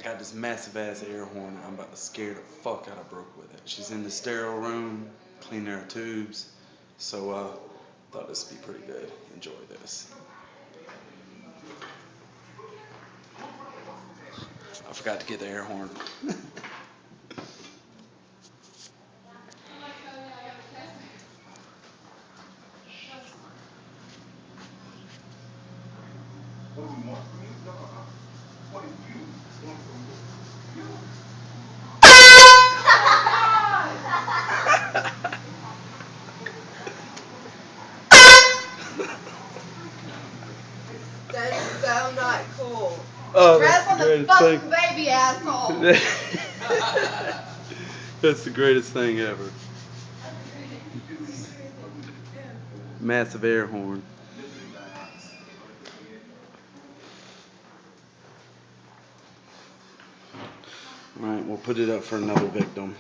I got this massive ass air horn. I'm about to scare the fuck out of Brooke with it. She's in the sterile room, cleaning her tubes. So thought this would be pretty good. Enjoy this. I forgot to get the air horn. What do we want from you? No, what do you want from you? That's so not cool. Oh, Dress on the fucking baby, asshole. That's the greatest thing ever. Massive air horn. Alright, we'll put it up for another victim.